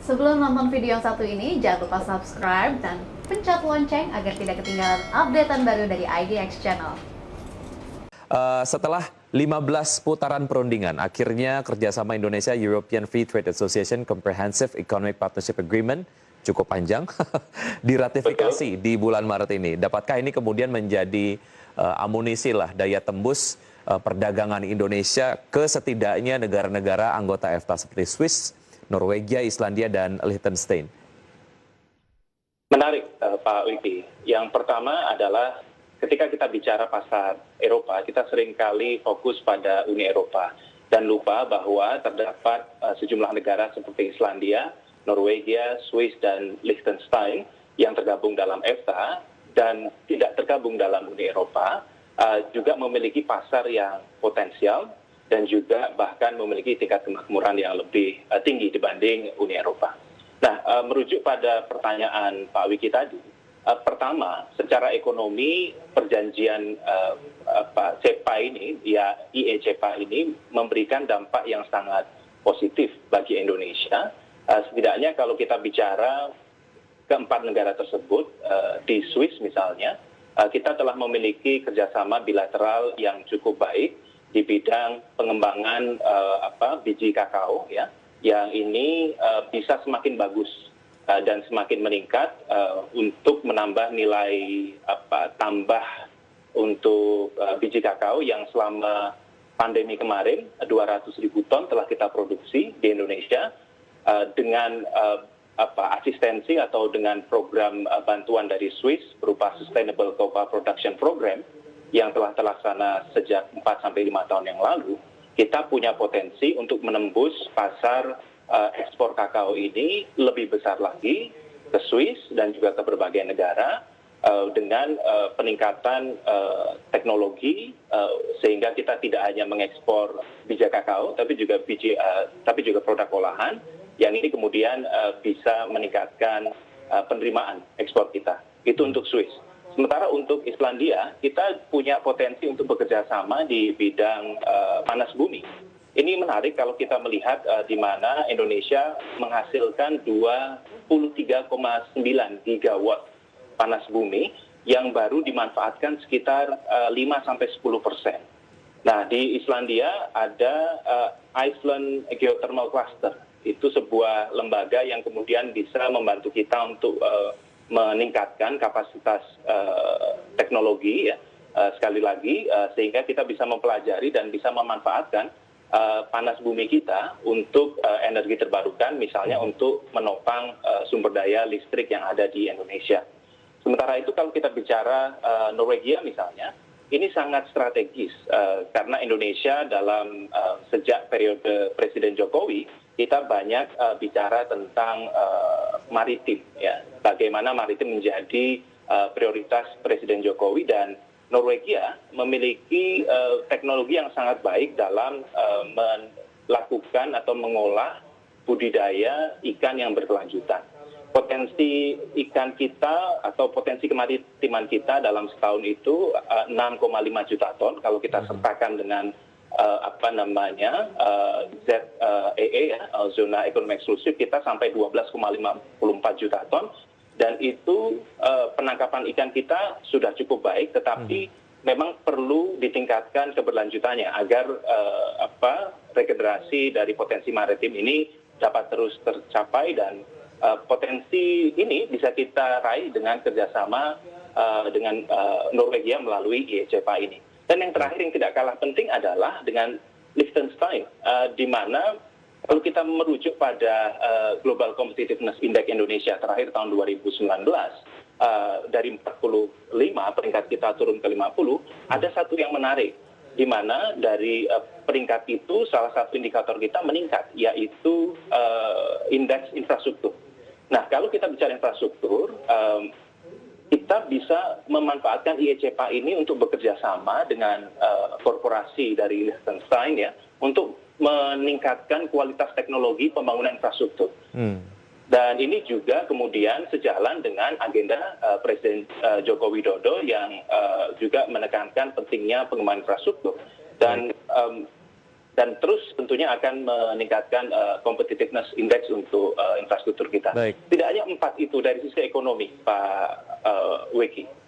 Sebelum nonton video yang satu ini, jangan lupa subscribe dan pencet lonceng agar tidak ketinggalan updatean baru dari IDX Channel. Setelah 15 putaran perundingan, akhirnya kerjasama Indonesia-European Free Trade Association Comprehensive Economic Partnership Agreement cukup panjang diratifikasi di bulan Maret ini. Dapatkah ini kemudian menjadi amunisi lah daya tembus perdagangan Indonesia ke setidaknya negara-negara anggota EFTA seperti Swiss, Norwegia, Islandia, dan Liechtenstein? Menarik Pak Wiki. Yang pertama adalah ketika kita bicara pasar Eropa, kita seringkali fokus pada Uni Eropa dan lupa bahwa terdapat sejumlah negara seperti Islandia, Norwegia, Swiss, dan Liechtenstein yang tergabung dalam EFTA dan tidak tergabung dalam Uni Eropa, juga memiliki pasar yang potensial dan juga bahkan memiliki tingkat kemakmuran yang lebih tinggi dibanding Uni Eropa. Nah, merujuk pada pertanyaan Pak Wiki tadi, pertama, secara ekonomi perjanjian CEPA ini, ya IE-CEPA ini memberikan dampak yang sangat positif bagi Indonesia. Setidaknya kalau kita bicara keempat negara tersebut, di Swiss misalnya, kita telah memiliki kerjasama bilateral yang cukup baik di bidang pengembangan biji kakao, ya, yang ini bisa semakin bagus dan semakin meningkat untuk menambah nilai tambah untuk biji kakao yang selama pandemi kemarin 200.000 ton telah kita produksi di Indonesia dengan asistensi atau dengan program bantuan dari Swiss berupa Sustainable Cocoa Production Program yang telah terlaksana sejak 4-5 tahun yang lalu. Kita punya potensi untuk menembus pasar ekspor kakao ini lebih besar lagi ke Swiss dan juga ke berbagai negara dengan peningkatan teknologi sehingga kita tidak hanya mengekspor biji kakao tapi juga produk olahan yang ini kemudian bisa meningkatkan penerimaan ekspor kita. Itu untuk Swiss. Sementara untuk Islandia, kita punya potensi untuk bekerja sama di bidang panas bumi. Ini menarik kalau kita melihat di mana Indonesia menghasilkan 23,9 gigawatt panas bumi yang baru dimanfaatkan sekitar 5-10%. Nah, di Islandia ada Iceland Geothermal Cluster. Itu sebuah lembaga yang kemudian bisa membantu kita untuk meningkatkan kapasitas teknologi, ya, sekali lagi, sehingga kita bisa mempelajari dan bisa memanfaatkan panas bumi kita untuk energi terbarukan, misalnya untuk menopang sumber daya listrik yang ada di Indonesia. Sementara itu kalau kita bicara Norwegia misalnya, ini sangat strategis karena Indonesia dalam sejak periode Presiden Jokowi, kita banyak bicara tentang maritim, ya, bagaimana maritim menjadi prioritas Presiden Jokowi, dan Norwegia memiliki teknologi yang sangat baik dalam melakukan atau mengolah budidaya ikan yang berkelanjutan. Potensi ikan kita atau potensi kemaritiman kita dalam setahun itu 6,5 juta ton kalau kita sertakan dengan ZEE, zona ekonomi eksklusif, kita sampai 12,54 juta ton, dan itu penangkapan ikan kita sudah cukup baik, tetapi memang perlu ditingkatkan keberlanjutannya agar regenerasi dari potensi maritim ini dapat terus tercapai, dan potensi ini bisa kita raih dengan kerjasama dengan Norwegia melalui IE-CEPA ini. Dan yang terakhir yang tidak kalah penting adalah dengan Liechtenstein, di mana kalau kita merujuk pada Global Competitiveness Index Indonesia terakhir tahun 2019, dari 45 peringkat kita turun ke 50, ada satu yang menarik, di mana dari peringkat itu salah satu indikator kita meningkat, yaitu indeks infrastruktur. Nah, kalau kita bicara infrastruktur, kita bisa memanfaatkan IE-CEPA ini untuk bekerja sama dengan korporasi dari Liechtenstein, ya, untuk meningkatkan kualitas teknologi pembangunan infrastruktur. Dan ini juga kemudian sejalan dengan agenda Presiden Joko Widodo yang juga menekankan pentingnya pengembangan infrastruktur. Dan terus tentunya akan meningkatkan competitiveness index untuk infrastruktur infrastruktur kita. Baik. Tidak hanya 4 itu dari sisi ekonomi, Pak Weki.